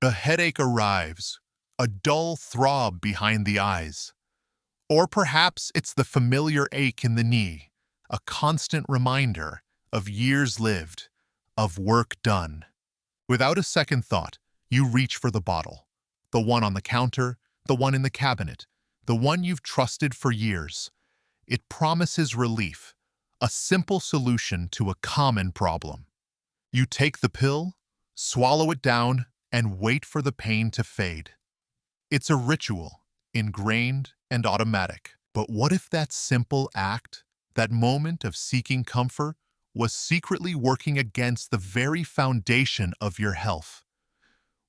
The headache arrives, a dull throb behind the eyes. Or perhaps it's the familiar ache in the knee, a constant reminder of years lived, of work done. Without a second thought, you reach for the bottle. The one on the counter, the one in the cabinet, the one you've trusted for years. It promises relief, a simple solution to a common problem. You take the pill, swallow it down, and wait for the pain to fade. It's a ritual, ingrained and automatic. But what if that simple act, that moment of seeking comfort, was secretly working against the very foundation of your health?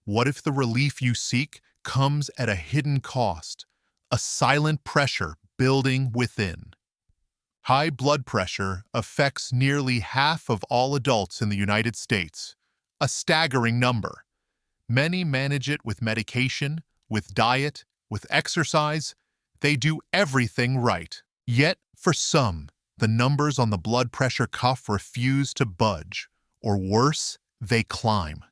What if the relief you seek comes at a hidden cost, a silent pressure building within? High blood pressure affects nearly half of all adults in the United States, a staggering number. Many manage it with medication, with diet, with exercise. They do everything right. Yet, for some, the numbers on the blood pressure cuff refuse to budge, or worse, they climb.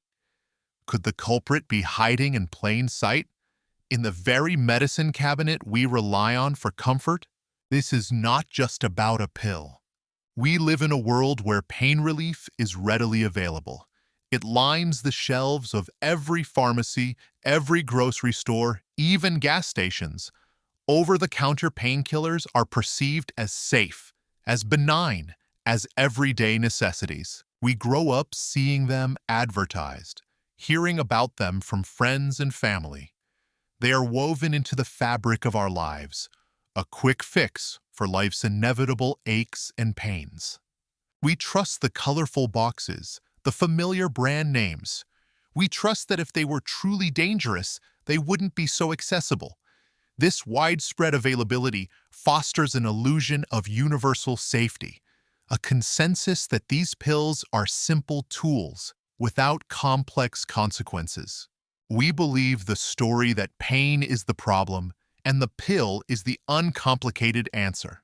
Could the culprit be hiding in plain sight? In the very medicine cabinet we rely on for comfort? This is not just about a pill. We live in a world where pain relief is readily available. It lines the shelves of every pharmacy, every grocery store, even gas stations. Over-the-counter painkillers are perceived as safe, as benign, as everyday necessities. We grow up seeing them advertised, hearing about them from friends and family. They are woven into the fabric of our lives, a quick fix for life's inevitable aches and pains. We trust the colorful boxes, the familiar brand names. We trust that if they were truly dangerous, they wouldn't be so accessible. This widespread availability fosters an illusion of universal safety, a consensus that these pills are simple tools without complex consequences. We believe the story that pain is the problem and the pill is the uncomplicated answer.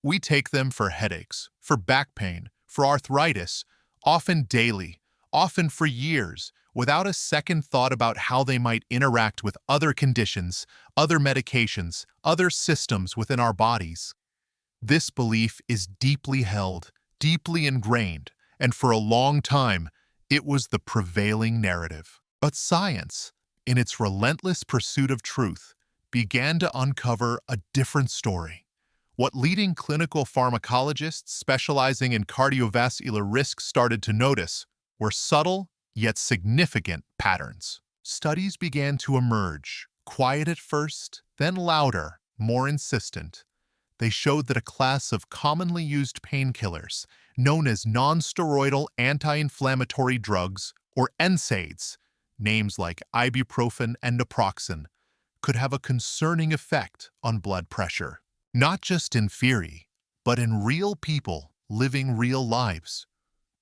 We take them for headaches, for back pain, for arthritis, often daily, often for years, without a second thought about how they might interact with other conditions, other medications, other systems within our bodies. This belief is deeply held, deeply ingrained, and for a long time, it was the prevailing narrative. But science, in its relentless pursuit of truth, began to uncover a different story. What leading clinical pharmacologists specializing in cardiovascular risk started to notice were subtle yet significant patterns. Studies began to emerge, quiet at first, then louder, more insistent. They showed that a class of commonly used painkillers, known as non-steroidal anti-inflammatory drugs, or NSAIDs, names like ibuprofen and naproxen, could have a concerning effect on blood pressure. Not just in theory, but in real people living real lives.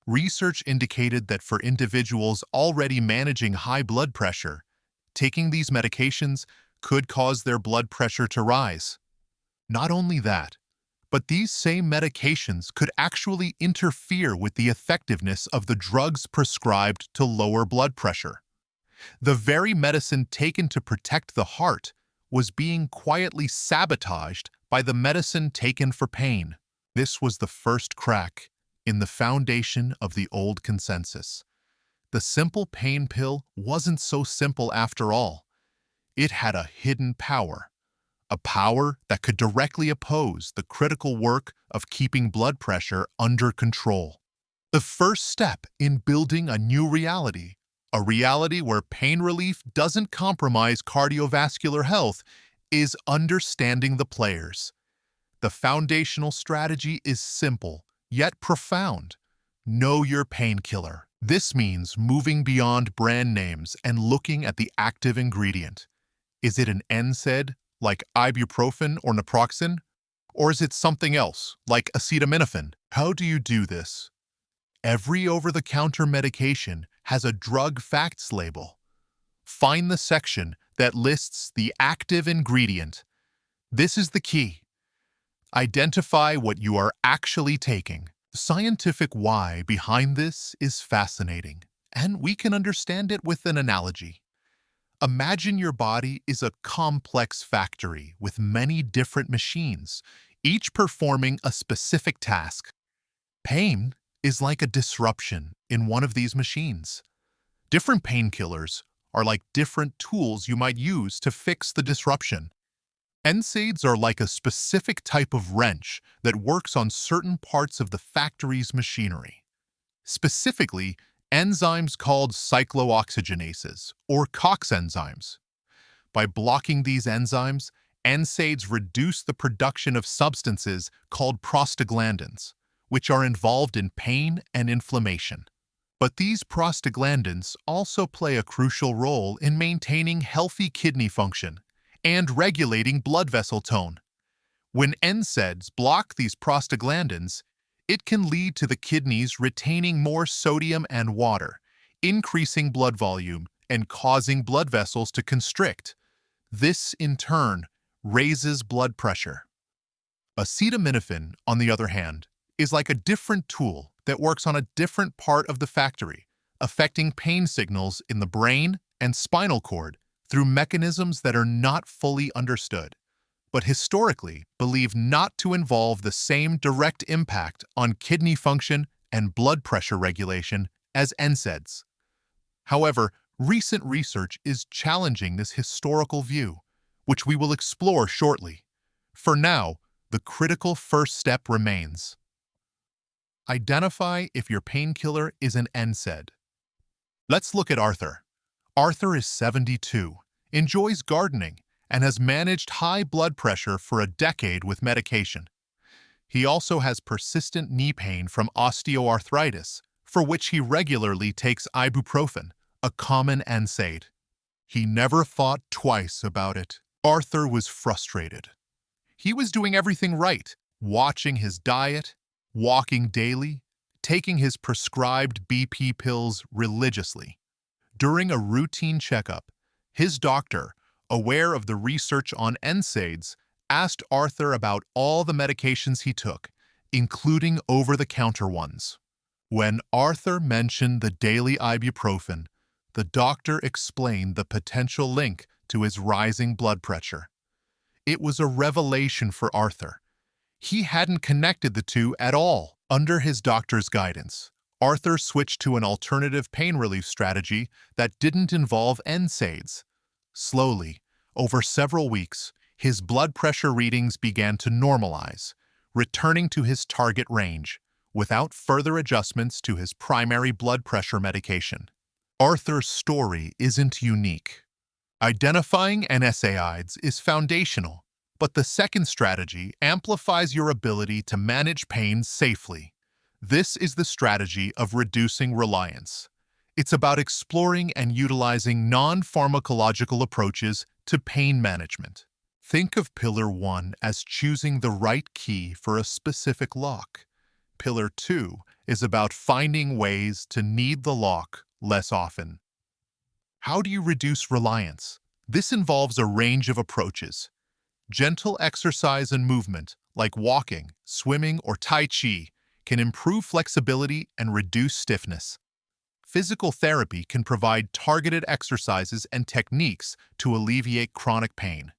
Research indicated that for individuals already managing high blood pressure, taking these medications could cause their blood pressure to rise. Not only that, but these same medications could actually interfere with the effectiveness of the drugs prescribed to lower blood pressure. The very medicine taken to protect the heart was being quietly sabotaged by the medicine taken for pain. This was the first crack in the foundation of the old consensus. The simple pain pill wasn't so simple after all. It had a hidden power, a power that could directly oppose the critical work of keeping blood pressure under control. The first step in building a new reality, a reality where pain relief doesn't compromise cardiovascular health, is understanding the players. The foundational strategy is simple, yet profound. Know your painkiller. This means moving beyond brand names and looking at the active ingredient. Is it an NSAID, like ibuprofen or naproxen? Or is it something else, like acetaminophen? How do you do this? Every over-the-counter medication has a drug facts label. Find the section that lists the active ingredient. This is the key. Identify what you are actually taking. The scientific why behind this is fascinating, and we can understand it with an analogy. Imagine your body is a complex factory with many different machines, each performing a specific task. Pain is like a disruption in one of these machines. Different painkillers are like different tools you might use to fix the disruption. NSAIDs are like a specific type of wrench that works on certain parts of the factory's machinery. Specifically, enzymes called cyclooxygenases, or COX enzymes. By blocking these enzymes, NSAIDs reduce the production of substances called prostaglandins, which are involved in pain and inflammation. But these prostaglandins also play a crucial role in maintaining healthy kidney function and regulating blood vessel tone. When NSAIDs block these prostaglandins, it can lead to the kidneys retaining more sodium and water, increasing blood volume and causing blood vessels to constrict. This, in turn, raises blood pressure. Acetaminophen, on the other hand, is like a different tool that works on a different part of the factory, affecting pain signals in the brain and spinal cord through mechanisms that are not fully understood, but historically believed not to involve the same direct impact on kidney function and blood pressure regulation as NSAIDs. However, recent research is challenging this historical view, which we will explore shortly. For now, the critical first step remains. Identify if your painkiller is an NSAID. Let's look at Arthur. Arthur is 72, enjoys gardening, and has managed high blood pressure for a decade with medication. He also has persistent knee pain from osteoarthritis, for which he regularly takes ibuprofen, a common NSAID. He never thought twice about it. Arthur was frustrated. He was doing everything right, watching his diet, walking daily, taking his prescribed BP pills religiously. During a routine checkup, his doctor, aware of the research on NSAIDs, asked Arthur about all the medications he took, including over-the-counter ones. When Arthur mentioned the daily ibuprofen, the doctor explained the potential link to his rising blood pressure. It was a revelation for Arthur. He hadn't connected the two at all. Under his doctor's guidance, Arthur switched to an alternative pain relief strategy that didn't involve NSAIDs. Slowly, over several weeks, his blood pressure readings began to normalize, returning to his target range, without further adjustments to his primary blood pressure medication. Arthur's story isn't unique. Identifying NSAIDs is foundational, but the second strategy amplifies your ability to manage pain safely. This is the strategy of reducing reliance. It's about exploring and utilizing non-pharmacological approaches to pain management. Think of Pillar 1 as choosing the right key for a specific lock. Pillar 2 is about finding ways to need the lock less often. How do you reduce reliance? This involves a range of approaches. Gentle exercise and movement, like walking, swimming, or Tai Chi, can improve flexibility and reduce stiffness. Physical therapy can provide targeted exercises and techniques to alleviate chronic pain.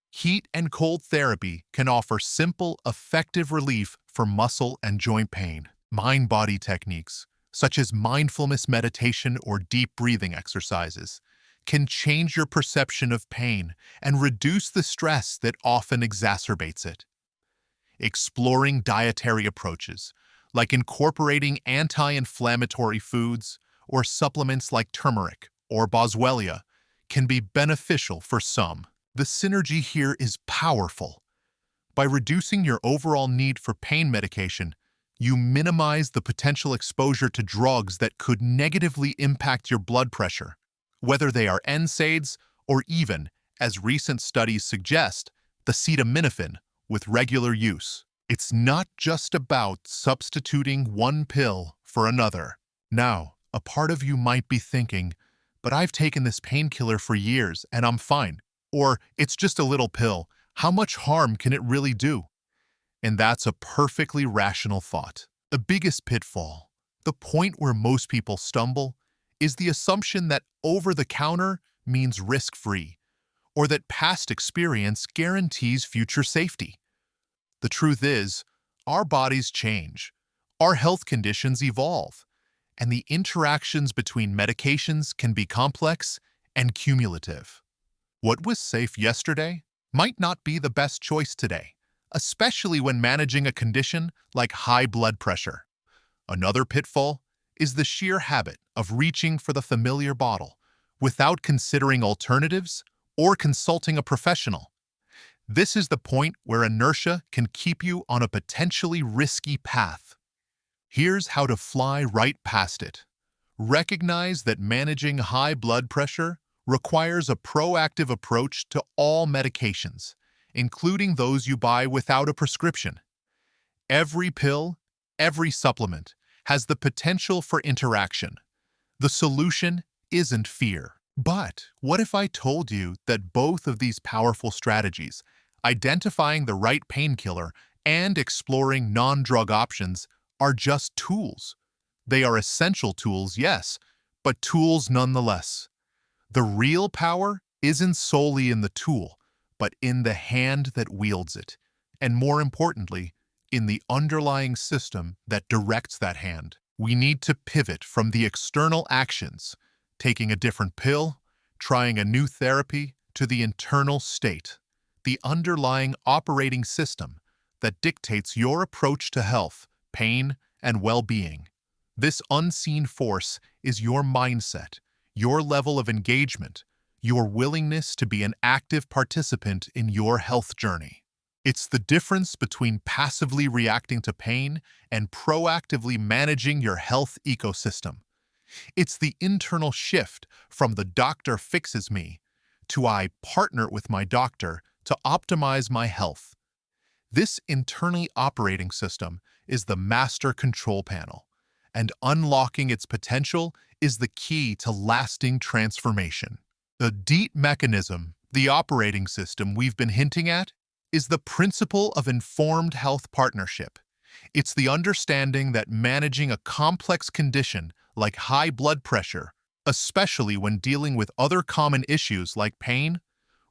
Heat and cold therapy can offer simple, effective relief for muscle and joint pain. Mind-body techniques, such as mindfulness meditation or deep breathing exercises, can change your perception of pain and reduce the stress that often exacerbates it. Exploring dietary approaches, like incorporating anti-inflammatory foods or supplements like turmeric or boswellia, can be beneficial for some. The synergy here is powerful. By reducing your overall need for pain medication, you minimize the potential exposure to drugs that could negatively impact your blood pressure, whether they are NSAIDs or even, as recent studies suggest, the acetaminophen with regular use. It's not just about substituting one pill for another. Now, a part of you might be thinking, but I've taken this painkiller for years and I'm fine. Or, it's just a little pill. How much harm can it really do? And that's a perfectly rational thought. The biggest pitfall, the point where most people stumble, is the assumption that over-the-counter means risk-free, or that past experience guarantees future safety. The truth is, our bodies change, our health conditions evolve, and the interactions between medications can be complex and cumulative. What was safe yesterday might not be the best choice today, especially when managing a condition like high blood pressure. Another pitfall is the sheer habit of reaching for the familiar bottle without considering alternatives or consulting a professional. This is the point where inertia can keep you on a potentially risky path. Here's how to fly right past it. Recognize that managing high blood pressure requires a proactive approach to all medications, including those you buy without a prescription. Every pill, every supplement, has the potential for interaction. The solution isn't fear. But what if I told you that both of these powerful strategies, identifying the right painkiller and exploring non-drug options, are just tools? They are essential tools, yes, but tools nonetheless. The real power isn't solely in the tool, but in the hand that wields it, and more importantly, in the underlying system that directs that hand. We need to pivot from the external actions, taking a different pill, trying a new therapy, to the internal state, the underlying operating system that dictates your approach to health, pain, and well-being. This unseen force is your mindset, your level of engagement, your willingness to be an active participant in your health journey. It's the difference between passively reacting to pain and proactively managing your health ecosystem. It's the internal shift from the doctor fixes me to I partner with my doctor to optimize my health. This internally operating system is the master control panel, and unlocking its potential is the key to lasting transformation. The DEET mechanism, the operating system we've been hinting at, is the principle of informed health partnership. It's the understanding that managing a complex condition like high blood pressure, especially when dealing with other common issues like pain,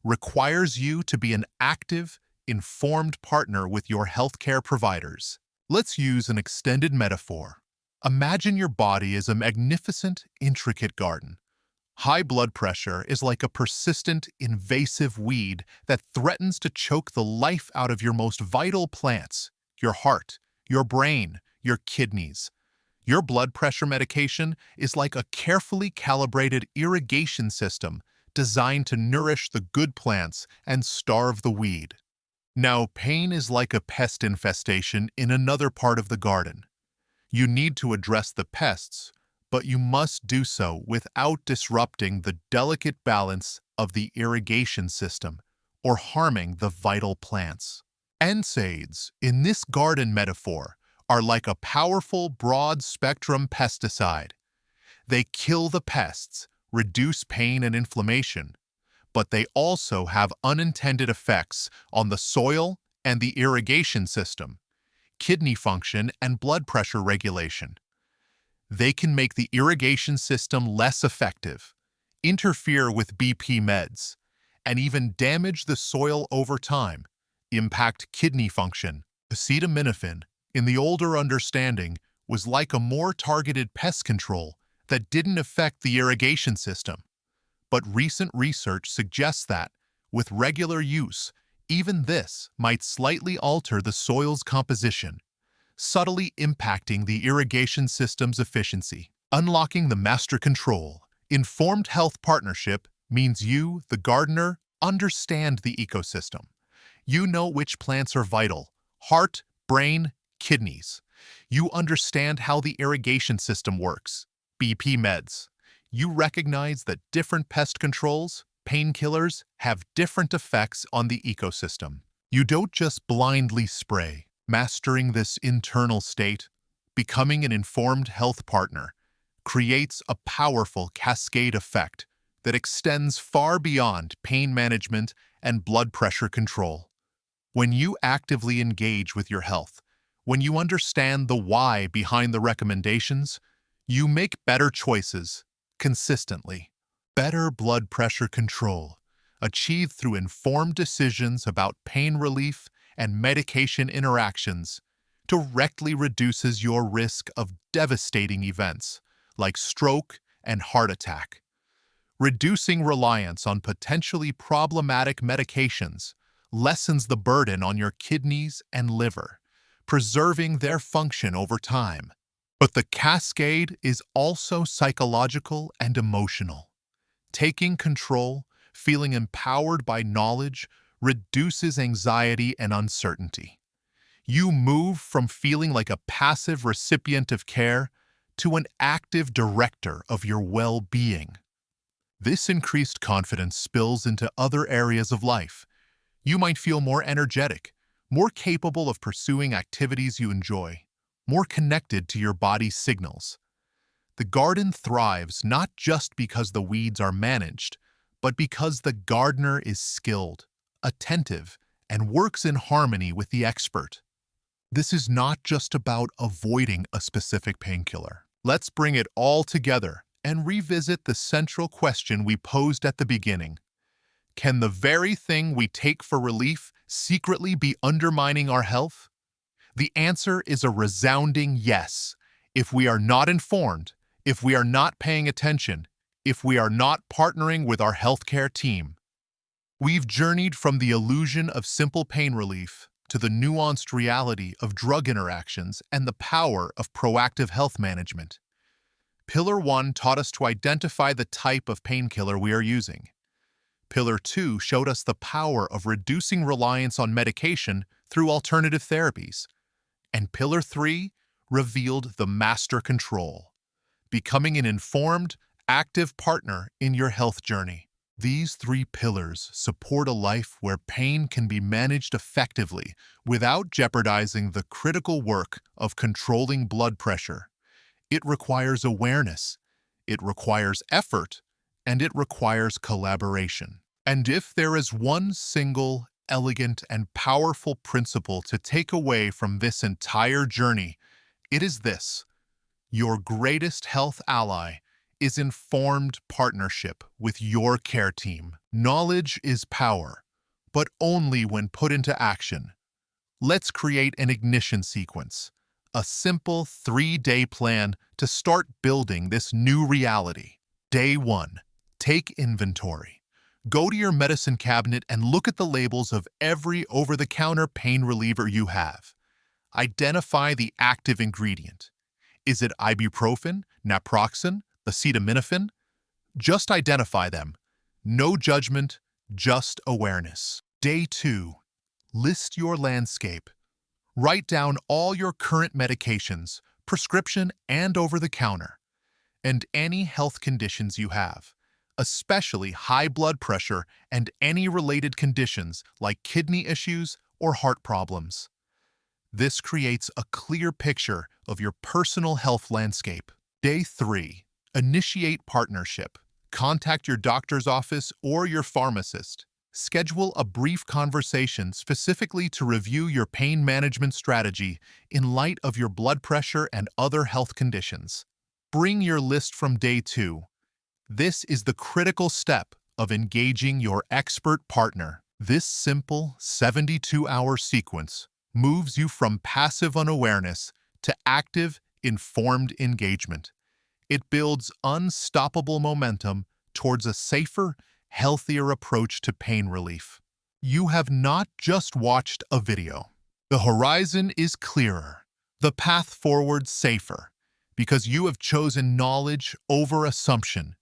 requires you to be an active, informed partner with your healthcare providers. Let's use an extended metaphor. Imagine your body as a magnificent, intricate garden. High blood pressure is like a persistent, invasive weed that threatens to choke the life out of your most vital plants, your heart, your brain, your kidneys. Your blood pressure medication is like a carefully calibrated irrigation system designed to nourish the good plants and starve the weed. Now, pain is like a pest infestation in another part of the garden. You need to address the pests, but you must do so without disrupting the delicate balance of the irrigation system or harming the vital plants. NSAIDs, in this garden metaphor, are like a powerful, broad-spectrum pesticide. They kill the pests, reduce pain and inflammation, but they also have unintended effects on the soil and the irrigation system, kidney function, and blood pressure regulation. They can make the irrigation system less effective, interfere with BP meds, and even damage the soil over time, impact kidney function. Acetaminophen, in the older understanding, was like a more targeted pest control that didn't affect the irrigation system. But recent research suggests that, with regular use, even this might slightly alter the soil's composition, subtly impacting the irrigation system's efficiency. Unlocking the master control. Informed health partnership means you, the gardener, understand the ecosystem. You know which plants are vital: heart, brain, kidneys. You understand how the irrigation system works, BP meds. You recognize that different pest controls, painkillers, have different effects on the ecosystem. You don't just blindly spray. Mastering this internal state, becoming an informed health partner, creates a powerful cascade effect that extends far beyond pain management and blood pressure control. When you actively engage with your health, when you understand the why behind the recommendations, you make better choices consistently. better blood pressure control, achieved through informed decisions about pain relief and medication interactions, directly reduces your risk of devastating events like stroke and heart attack. Reducing reliance on potentially problematic medications lessens the burden on your kidneys and liver, preserving their function over time. But the cascade is also psychological and emotional. Taking control, feeling empowered by knowledge, reduces anxiety and uncertainty. You move from feeling like a passive recipient of care to an active director of your well-being. This increased confidence spills into other areas of life. You might feel more energetic, more capable of pursuing activities you enjoy, more connected to your body's signals. The garden thrives not just because the weeds are managed, but because the gardener is skilled, attentive, and works in harmony with the expert. This is not just about avoiding a specific painkiller. Let's bring it all together and revisit the central question we posed at the beginning. Can the very thing we take for relief secretly be undermining our health? The answer is a resounding yes. If we are not informed, if we are not paying attention, if we are not partnering with our healthcare team. We've journeyed from the illusion of simple pain relief to the nuanced reality of drug interactions and the power of proactive health management. Pillar 1 taught us to identify the type of painkiller we are using. Pillar 2 showed us the power of reducing reliance on medication through alternative therapies. And Pillar 3 revealed the master control, becoming an informed, active partner in your health journey. These 3 pillars support a life where pain can be managed effectively without jeopardizing the critical work of controlling blood pressure. It requires awareness, it requires effort, and it requires collaboration. And if there is one single, elegant, and powerful principle to take away from this entire journey, it is this: your greatest health ally is informed partnership with your care team. Knowledge is power, but only when put into action. Let's create an ignition sequence, a simple 3-day plan to start building this new reality. Day 1. Take inventory. Go to your medicine cabinet and look at the labels of every over-the-counter pain reliever you have. Identify the active ingredient. Is it ibuprofen, naproxen, acetaminophen? Just identify them. No judgment, just awareness. Day 2. List your landscape. Write down all your current medications, prescription and over-the-counter, and any health conditions you have, especially high blood pressure and any related conditions like kidney issues or heart problems. This creates a clear picture of your personal health landscape. Day 3. Initiate partnership. Contact your doctor's office or your pharmacist. Schedule a brief conversation specifically to review your pain management strategy in light of your blood pressure and other health conditions. Bring your list from day 2. This is the critical step of engaging your expert partner. This simple 72-hour sequence moves you from passive unawareness to active, informed engagement. It builds unstoppable momentum towards a safer, healthier approach to pain relief. You have not just watched a video. The horizon is clearer, the path forward safer, because you have chosen knowledge over assumption,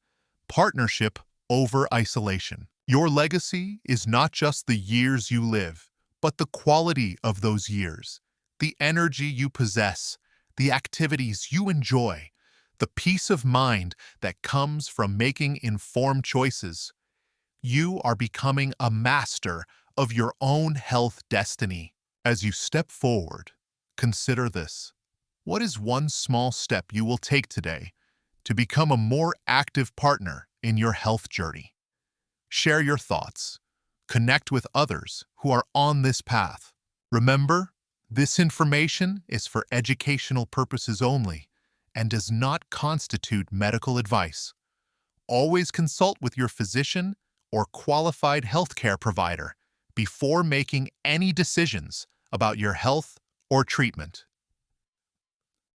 partnership over isolation. Your legacy is not just the years you live, but the quality of those years, the energy you possess, the activities you enjoy, the peace of mind that comes from making informed choices. You are becoming a master of your own health destiny. As you step forward, consider this. What is one small step you will take today to become a more active partner in your health journey? Share your thoughts. Connect with others who are on this path. Remember, this information is for educational purposes only and does not constitute medical advice. Always consult with your physician or qualified healthcare provider before making any decisions about your health or treatment.